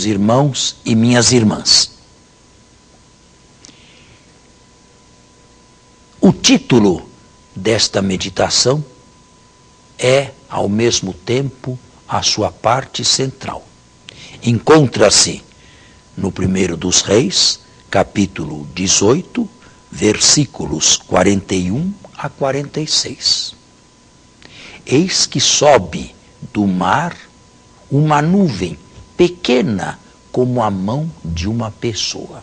meus irmãos e minhas irmãs. O título desta meditação é, ao mesmo tempo, a sua parte central. Encontra-se no primeiro dos Reis, capítulo 18, versículos 41 a 46. Eis que sobe do mar uma nuvem pequena como a mão de uma pessoa.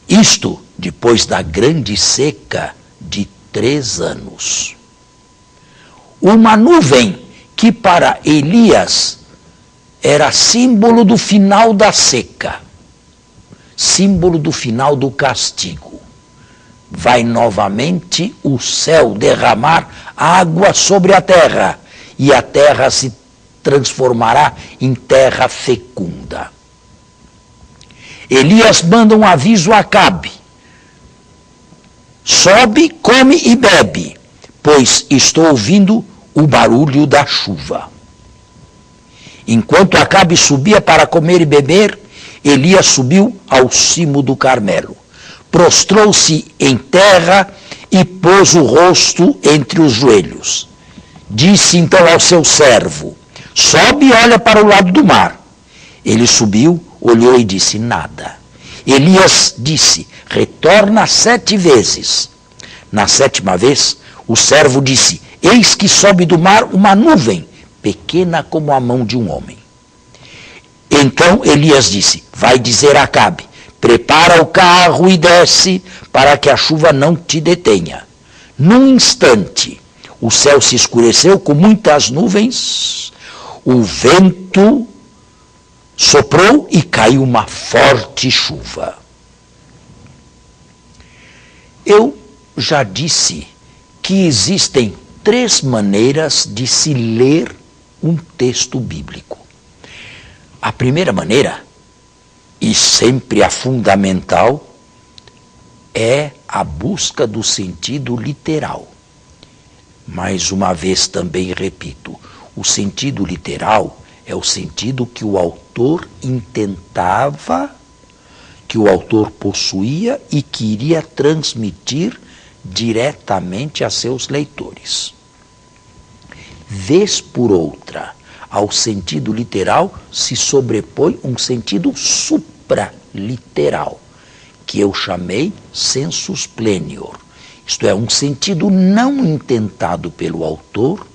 Isto depois da grande seca de 3 anos. Uma nuvem que para Elias era símbolo do final da seca, símbolo do final do castigo. Vai novamente o céu derramar água sobre a terra, e a terra se transformará em terra fecunda. Elias manda um aviso a Acabe: sobe, come e bebe, pois estou ouvindo o barulho da chuva. Enquanto Acabe subia para comer e beber, Elias subiu ao cimo do Carmelo. Prostrou-se em terra e pôs o rosto entre os joelhos. Disse então ao seu servo: sobe e olha para o lado do mar. Ele subiu, olhou e disse: nada. Elias disse: retorna 7 vezes. Na 7ª vez, o servo disse: eis que sobe do mar uma nuvem, pequena como a mão de um homem. Então Elias disse: vai dizer a Acabe, prepara o carro e desce, para que a chuva não te detenha. Num instante, o céu se escureceu com muitas nuvens, o vento soprou e caiu uma forte chuva. Eu já disse que existem 3 maneiras de se ler um texto bíblico. A primeira maneira, e sempre a fundamental, é a busca do sentido literal. Mais uma vez também repito, o sentido literal é o sentido que o autor intentava, que o autor possuía e queria transmitir diretamente a seus leitores. Vez por outra, ao sentido literal se sobrepõe um sentido supraliteral, que eu chamei sensus plenior. Isto é, um sentido não intentado pelo autor,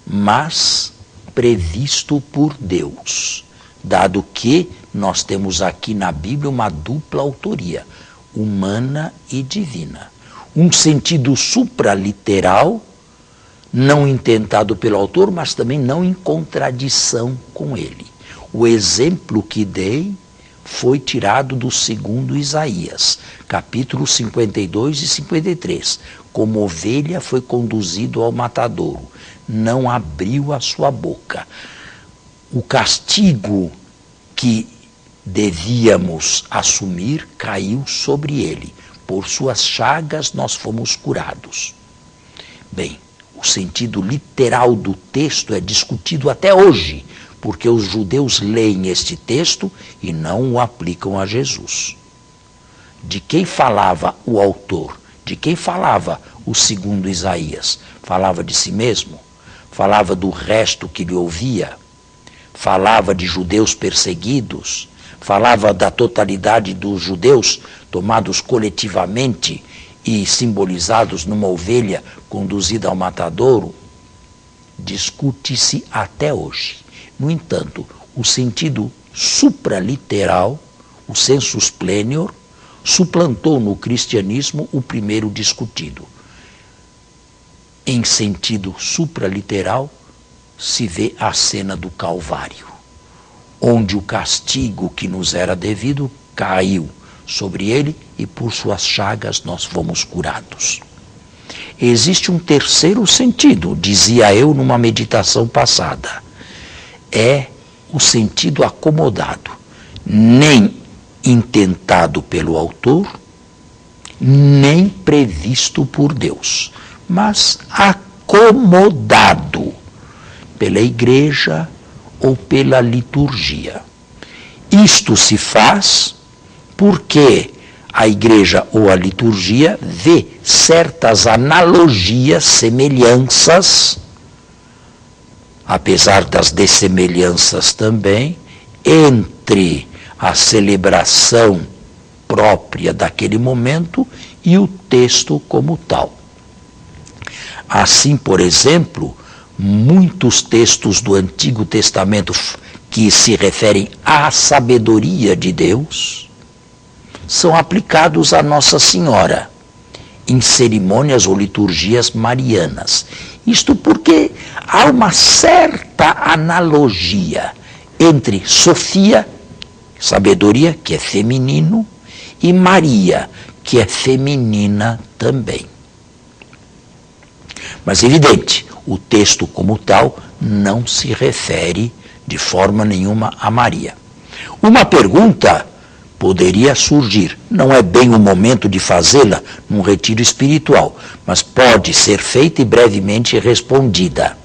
mas previsto por Deus, dado que nós temos aqui na Bíblia uma dupla autoria, humana e divina. Um sentido supraliteral, não intentado pelo autor, mas também não em contradição com ele. O exemplo que dei foi tirado do 2º Isaías, capítulos 52 e 53. Como ovelha foi conduzido ao matadouro, não abriu a sua boca. O castigo que devíamos assumir caiu sobre ele. Por suas chagas nós fomos curados. Bem, o sentido literal do texto é discutido até hoje, porque os judeus leem este texto e não o aplicam a Jesus. De quem falava o autor? De quem falava o 2º Isaías? Falava de si mesmo? Falava do resto que lhe ouvia? Falava de judeus perseguidos? Falava da totalidade dos judeus tomados coletivamente e simbolizados numa ovelha conduzida ao matadouro? Discute-se até hoje. No entanto, o sentido supraliteral, o sensus plenior, suplantou no cristianismo o primeiro discutido. Em sentido supraliteral, se vê a cena do Calvário, onde o castigo que nos era devido caiu sobre ele e por suas chagas nós fomos curados. Existe um terceiro sentido, dizia eu numa meditação passada. É o sentido acomodado, nem intentado pelo autor, nem previsto por Deus, mas acomodado pela igreja ou pela liturgia. Isto se faz porque a igreja ou a liturgia vê certas analogias, semelhanças, apesar das dessemelhanças também, entre a celebração própria daquele momento e o texto como tal. Assim, por exemplo, muitos textos do Antigo Testamento que se referem à sabedoria de Deus são aplicados a Nossa Senhora em cerimônias ou liturgias marianas. Isto porque há uma certa analogia entre Sofia, sabedoria, que é feminino, e Maria, que é feminina também. Mas, evidente, o texto como tal não se refere de forma nenhuma a Maria. Uma pergunta poderia surgir, não é bem o momento de fazê-la num retiro espiritual, mas pode ser feita e brevemente respondida.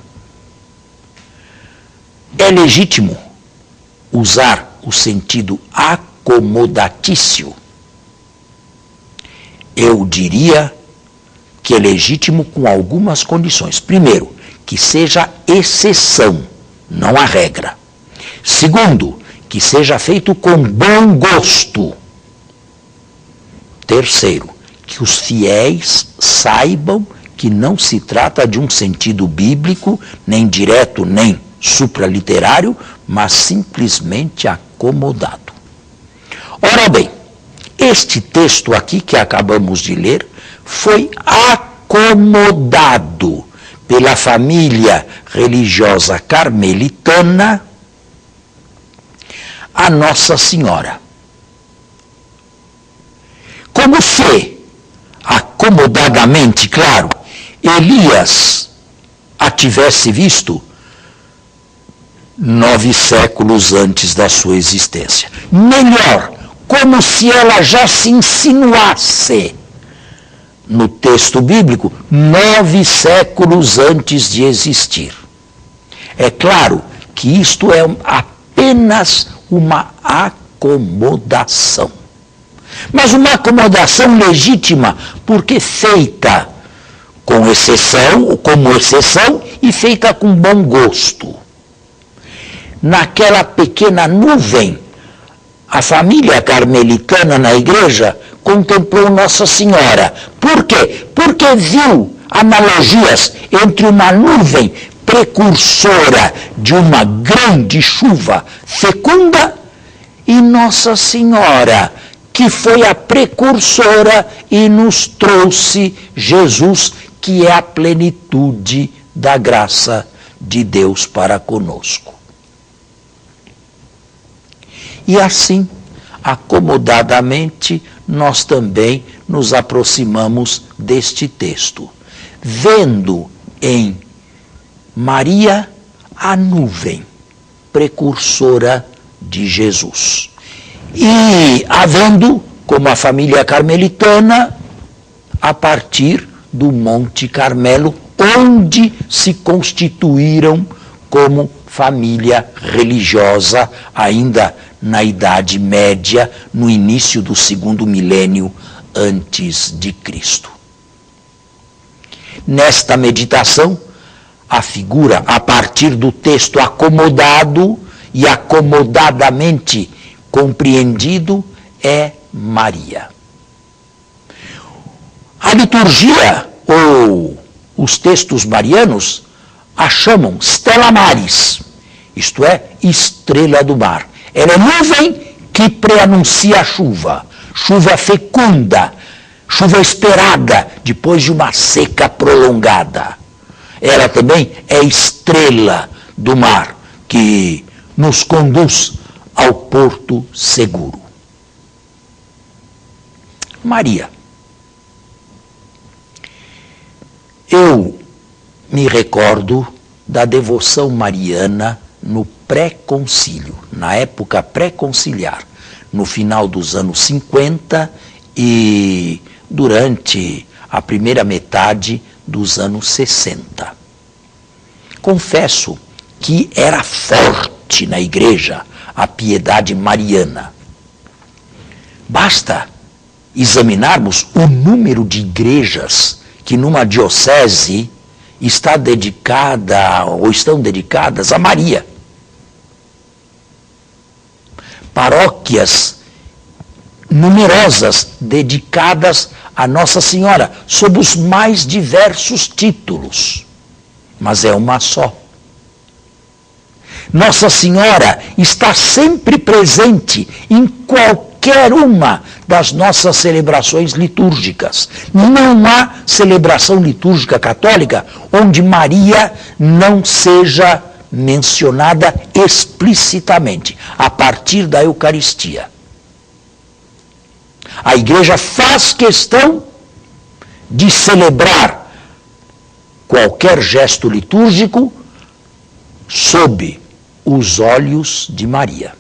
É legítimo usar o sentido acomodatício? Eu diria que é legítimo com algumas condições. Primeiro, que seja exceção, não a regra. Segundo, que seja feito com bom gosto. Terceiro, que os fiéis saibam que não se trata de um sentido bíblico, nem direto, nem supraliterário, mas simplesmente acomodado. Ora bem, este texto aqui que acabamos de ler foi acomodado pela família religiosa carmelitana a Nossa Senhora. Como se, acomodadamente, claro, Elias a tivesse visto 9 séculos antes da sua existência. Melhor, como se ela já se insinuasse no texto bíblico 9 séculos antes de existir. É claro que isto é apenas uma acomodação. Mas uma acomodação legítima, porque feita com exceção, como exceção, e feita com bom gosto. Naquela pequena nuvem, a família carmelitana na igreja contemplou Nossa Senhora. Por quê? Porque viu analogias entre uma nuvem precursora de uma grande chuva fecunda e Nossa Senhora, que foi a precursora e nos trouxe Jesus, que é a plenitude da graça de Deus para conosco. E assim, acomodadamente, nós também nos aproximamos deste texto, vendo em Maria a nuvem precursora de Jesus. E havendo, como a família carmelitana, a partir do Monte Carmelo, onde se constituíram como família religiosa, ainda na Idade Média, no início do 2º milênio antes de Cristo. Nesta meditação, a figura, a partir do texto acomodado e acomodadamente compreendido, é Maria. A liturgia, ou os textos marianos, a chamam Stella Maris, isto é, estrela do mar. Ela é nuvem que preanuncia a chuva, chuva fecunda, chuva esperada depois de uma seca prolongada. Ela também é estrela do mar que nos conduz ao porto seguro. Maria. Eu me recordo da devoção mariana no pré-concílio, na época pré-conciliar, no final dos anos 50 e durante a primeira metade dos anos 60. Confesso que era forte forte na igreja a piedade mariana. Basta examinarmos o número de igrejas que numa diocese está dedicada ou estão dedicadas a Maria. Paróquias numerosas dedicadas a Nossa Senhora, sob os mais diversos títulos, mas é uma só. Nossa Senhora está sempre presente em qualquer uma das nossas celebrações litúrgicas. Não há celebração litúrgica católica onde Maria não seja mencionada explicitamente, a partir da Eucaristia. A Igreja faz questão de celebrar qualquer gesto litúrgico sob os olhos de Maria.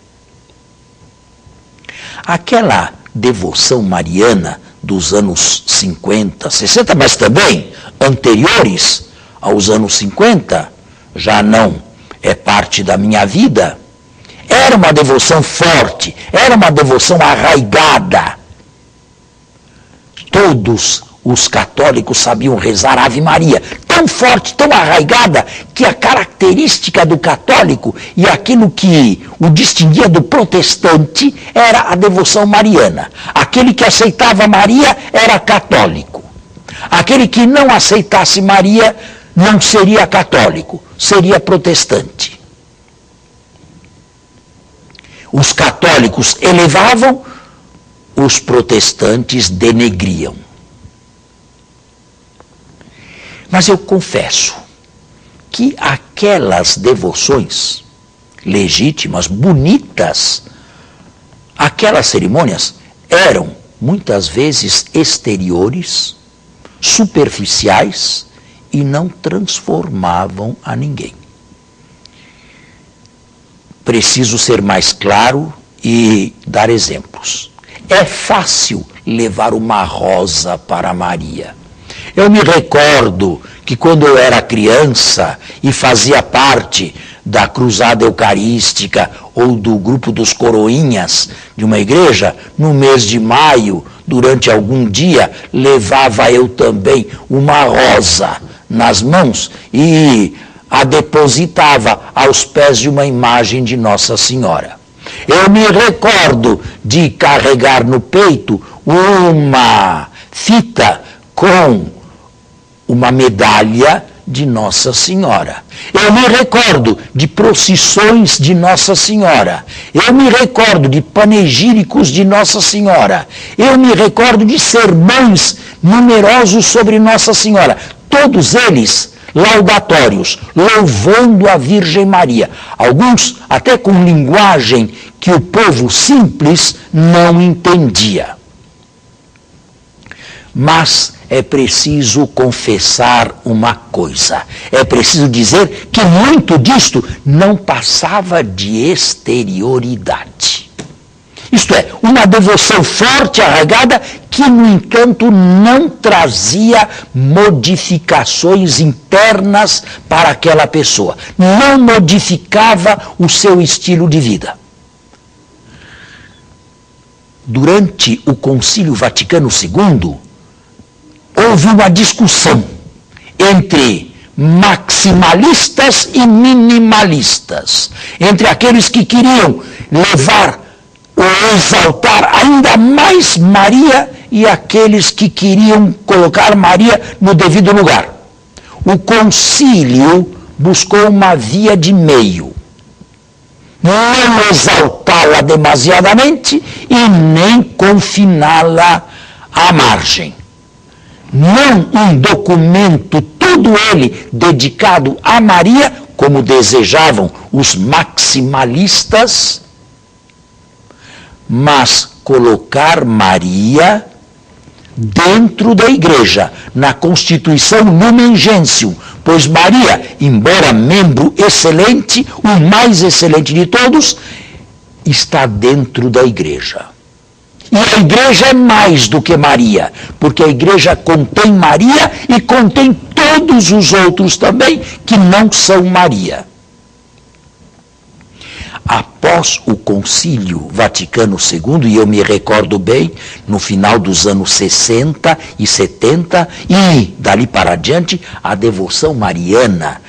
Aquela devoção mariana dos anos 50, 60, mas também anteriores aos anos 50, já não é parte da minha vida, era uma devoção forte, era uma devoção arraigada. Todos os católicos sabiam rezar Ave Maria, tão forte, tão arraigada, que a característica do católico e aquilo que o distinguia do protestante era a devoção mariana. Aquele que aceitava Maria era católico. Aquele que não aceitasse Maria não seria católico, seria protestante. Os católicos elevavam, os protestantes denegriam. Mas eu confesso que aquelas devoções legítimas, bonitas, aquelas cerimônias eram muitas vezes exteriores, superficiais e não transformavam a ninguém. Preciso ser mais claro e dar exemplos. É fácil levar uma rosa para Maria. Eu me recordo que quando eu era criança e fazia parte da cruzada eucarística ou do grupo dos coroinhas de uma igreja, no mês de maio, durante algum dia, levava eu também uma rosa nas mãos e a depositava aos pés de uma imagem de Nossa Senhora. Eu me recordo de carregar no peito uma fita com uma medalha de Nossa Senhora. Eu me recordo de procissões de Nossa Senhora. Eu me recordo de panegíricos de Nossa Senhora. Eu me recordo de sermões numerosos sobre Nossa Senhora. Todos eles laudatórios, louvando a Virgem Maria. Alguns até com linguagem que o povo simples não entendia. Mas é preciso confessar uma coisa. É preciso dizer que muito disto não passava de exterioridade. Isto é, uma devoção forte, arraigada, que, no entanto, não trazia modificações internas para aquela pessoa. Não modificava o seu estilo de vida. Durante o Concílio Vaticano II, houve uma discussão entre maximalistas e minimalistas, entre aqueles que queriam levar ou exaltar ainda mais Maria e aqueles que queriam colocar Maria no devido lugar. O concílio buscou uma via de meio. Não exaltá-la demasiadamente e nem confiná-la à margem. Não um documento, todo ele dedicado a Maria, como desejavam os maximalistas, mas colocar Maria dentro da igreja, na Constituição Lumen Gentium, pois Maria, embora membro excelente, o mais excelente de todos, está dentro da igreja. E a igreja é mais do que Maria, porque a igreja contém Maria e contém todos os outros também que não são Maria. após o Concílio Vaticano II, e eu me recordo bem, no final dos anos 60 e 70, e dali para adiante, a devoção mariana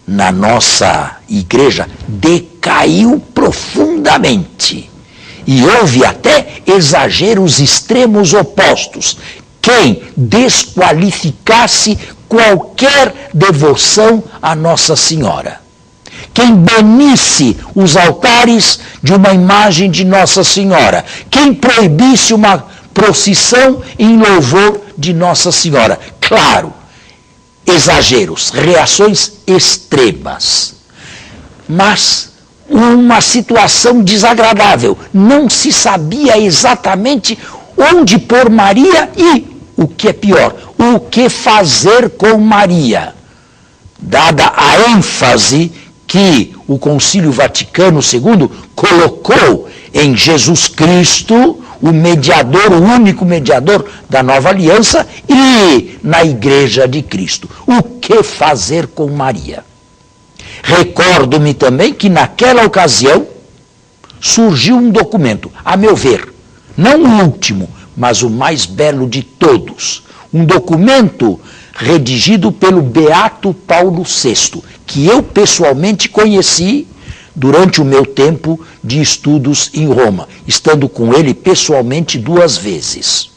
na nossa igreja decaiu profundamente. E houve até exageros extremos opostos. Quem desqualificasse qualquer devoção à Nossa Senhora. Quem banisse os altares de uma imagem de Nossa Senhora. Quem proibisse uma procissão em louvor de Nossa Senhora. Claro, exageros, reações extremas. Mas uma situação desagradável. Não se sabia exatamente onde pôr Maria e, o que é pior, o que fazer com Maria. Dada a ênfase que o Concílio Vaticano II colocou em Jesus Cristo, o mediador, o único mediador da nova aliança, e na Igreja de Cristo. O que fazer com Maria? Recordo-me também que naquela ocasião surgiu um documento, a meu ver, não o último, mas o mais belo de todos. Um documento redigido pelo Beato Paulo VI, que eu pessoalmente conheci durante o meu tempo de estudos em Roma, estando com ele pessoalmente 2 vezes.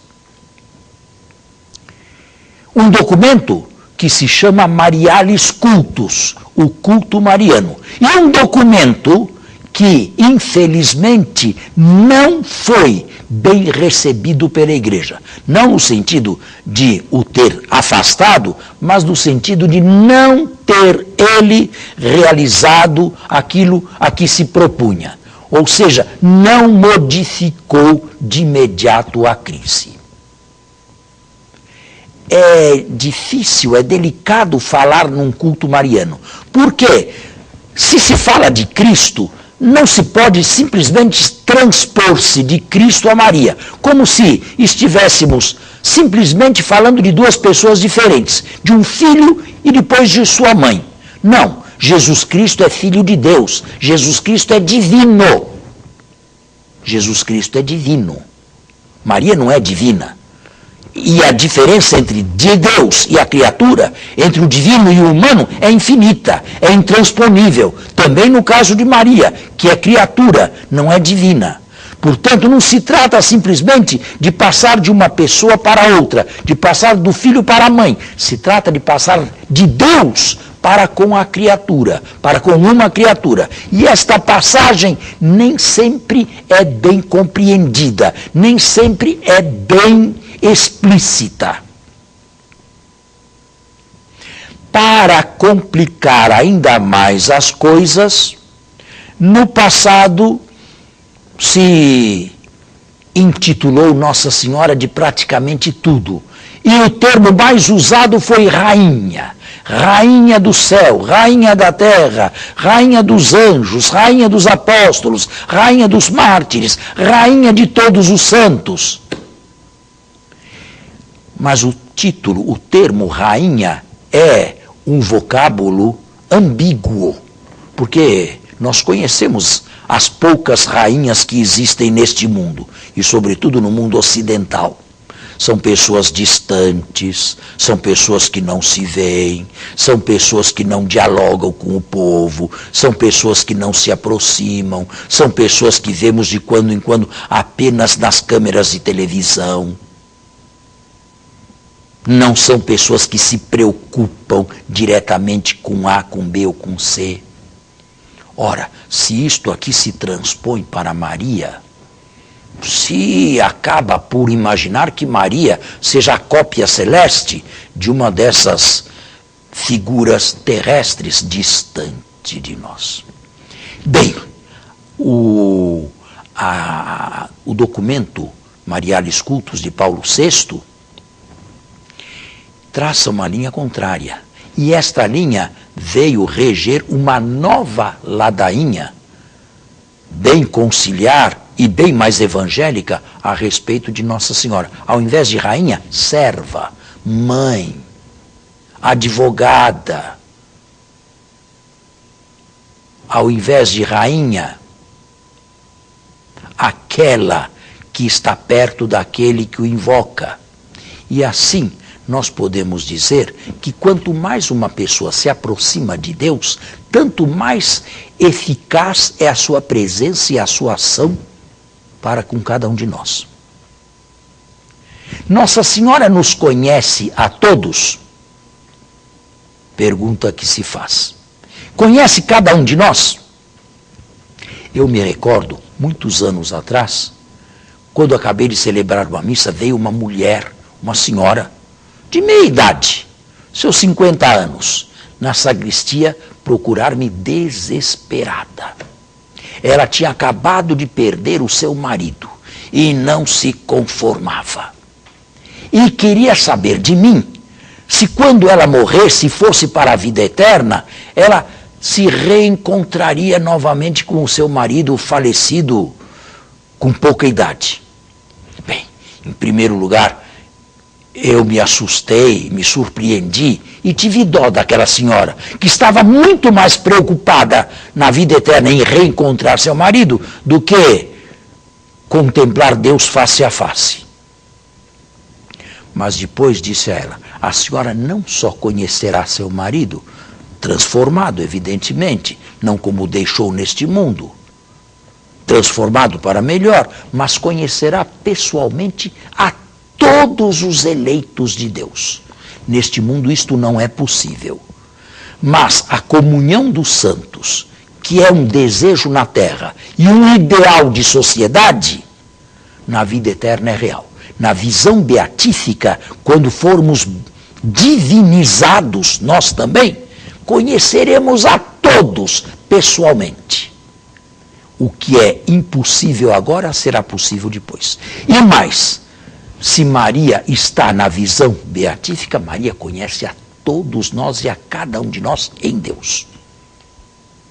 Um documento que se chama Marialis Cultus, o culto mariano. E um documento que, infelizmente, não foi bem recebido pela igreja. Não no sentido de o ter afastado, mas no sentido de não ter ele realizado aquilo a que se propunha. Ou seja, não modificou de imediato a crise. É difícil, é delicado falar num culto mariano. Porque se fala de Cristo, não se pode simplesmente transpor-se de Cristo a Maria, como se estivéssemos simplesmente falando de 2 pessoas diferentes, de um filho e depois de sua mãe. Não, Jesus Cristo é filho de Deus, Jesus Cristo é divino. Jesus Cristo é divino. Maria não é divina. E a diferença entre de Deus e a criatura, entre o divino e o humano, é infinita, é intransponível. Também no caso de Maria, que é criatura, não é divina. Portanto, não se trata simplesmente de passar de uma pessoa para outra, de passar do filho para a mãe. Se trata de passar de Deus para com a criatura, para com uma criatura. E esta passagem nem sempre é bem compreendida, nem sempre é bem explícita. Para complicar ainda mais as coisas, no passado se intitulou Nossa Senhora de praticamente tudo. E o termo mais usado foi rainha. Rainha do céu, rainha da terra, rainha dos anjos, rainha dos apóstolos, rainha dos mártires, rainha de todos os santos. Mas o título, o termo rainha, é um vocábulo ambíguo, porque nós conhecemos as poucas rainhas que existem neste mundo, e sobretudo no mundo ocidental. São pessoas distantes, são pessoas que não se veem, são pessoas que não dialogam com o povo, são pessoas que não se aproximam, são pessoas que vemos de quando em quando apenas nas câmeras de televisão. Não são pessoas que se preocupam diretamente com A, com B ou com C. Ora, se isto aqui se transpõe para Maria, se acaba por imaginar que Maria seja a cópia celeste de uma dessas figuras terrestres distante de nós. Bem, o documento Marialis Cultus de Paulo VI traça uma linha contrária. E esta linha veio reger uma nova ladainha, bem conciliar e bem mais evangélica a respeito de Nossa Senhora. Ao invés de rainha, serva, mãe, advogada. Ao invés de rainha, aquela que está perto daquele que o invoca. E assim, nós podemos dizer que quanto mais uma pessoa se aproxima de Deus, tanto mais eficaz é a sua presença e a sua ação para com cada um de nós. Nossa Senhora nos conhece a todos? Pergunta que se faz. Conhece cada um de nós? Eu me recordo, muitos anos atrás, quando acabei de celebrar uma missa, veio uma mulher, uma senhora, de meia idade, seus 50 anos, na sacristia, procurar-me desesperada. Ela tinha acabado de perder o seu marido e não se conformava. E queria saber de mim se quando ela morresse e fosse para a vida eterna, ela se reencontraria novamente com o seu marido falecido com pouca idade. Bem, em primeiro lugar, eu me assustei, me surpreendi e tive dó daquela senhora, que estava muito mais preocupada na vida eterna em reencontrar seu marido do que contemplar Deus face a face. Mas depois disse a ela, a senhora não só conhecerá seu marido, transformado evidentemente, não como o deixou neste mundo, transformado para melhor, mas conhecerá pessoalmente a todos os eleitos de Deus. Neste mundo isto não é possível. Mas a comunhão dos santos, que é um desejo na terra e um ideal de sociedade, na vida eterna é real. Na visão beatífica, quando formos divinizados, nós também, conheceremos a todos pessoalmente. O que é impossível agora será possível depois. E mais, se Maria está na visão beatífica, Maria conhece a todos nós e a cada um de nós em Deus.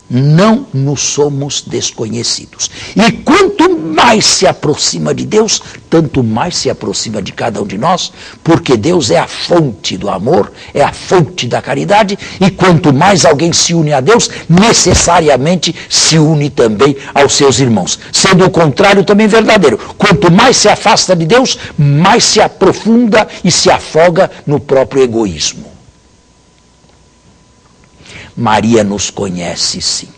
Não nos somos desconhecidos. E quanto mais se aproxima de Deus, tanto mais se aproxima de cada um de nós, porque Deus é a fonte do amor, é a fonte da caridade, e quanto mais alguém se une a Deus, necessariamente se une também aos seus irmãos. Sendo o contrário também verdadeiro. Quanto mais se afasta de Deus, mais se aprofunda e se afoga no próprio egoísmo. Maria nos conhece, sim.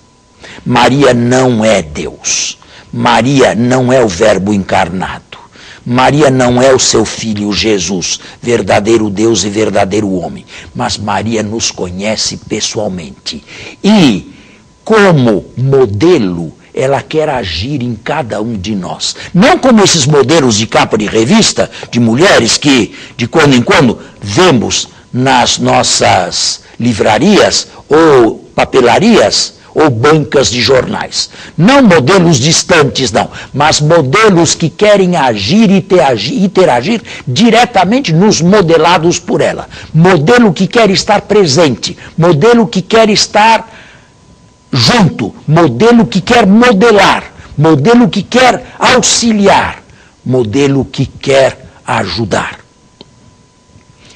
Maria não é Deus. Maria não é o Verbo encarnado. Maria não é o seu filho Jesus, verdadeiro Deus e verdadeiro homem. Mas Maria nos conhece pessoalmente. E, como modelo, ela quer agir em cada um de nós. Não como esses modelos de capa de revista, de mulheres que, de quando em quando, vemos nas nossas livrarias ou papelarias ou bancas de jornais. Não modelos distantes, não, mas modelos que querem agir e interagir diretamente nos modelados por ela. Modelo que quer estar presente, modelo que quer estar junto, modelo que quer modelar, modelo que quer auxiliar, modelo que quer ajudar.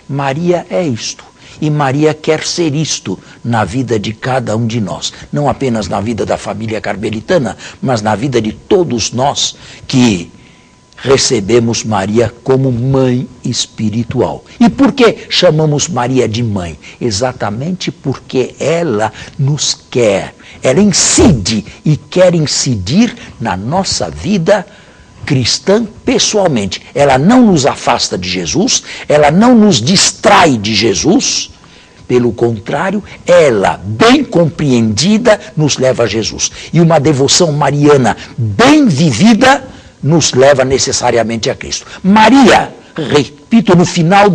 Maria é isto. E Maria quer ser isto na vida de cada um de nós. Não apenas na vida da família carmelitana, mas na vida de todos nós que recebemos Maria como mãe espiritual. E por que chamamos Maria de mãe? Exatamente porque ela nos quer. Ela incide e quer incidir na nossa vida cristã pessoalmente. Ela não nos afasta de Jesus, ela não nos distrai de Jesus, pelo contrário, ela, bem compreendida, nos leva a Jesus. E uma devoção mariana bem vivida nos leva necessariamente a Cristo. Maria, repito no final,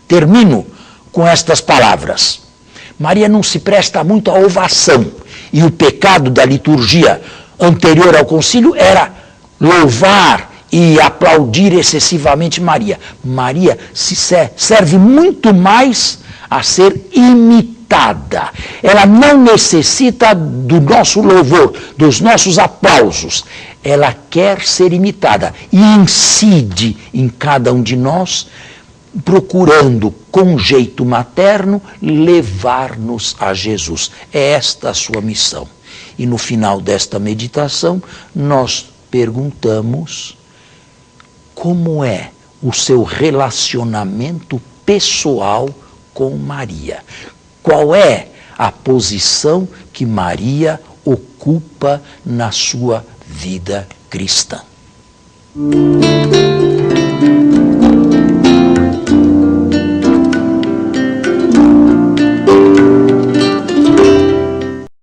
termino com estas palavras. Maria não se presta muito à ovação, e o pecado da liturgia anterior ao concílio era louvar e aplaudir excessivamente Maria. Maria se serve muito mais a ser imitada. Ela não necessita do nosso louvor, dos nossos aplausos. Ela quer ser imitada e incide em cada um de nós, procurando, com jeito materno, levar-nos a Jesus. É esta a sua missão. E no final desta meditação, nós perguntamos como é o seu relacionamento pessoal com Maria. Qual é a posição que Maria ocupa na sua vida cristã?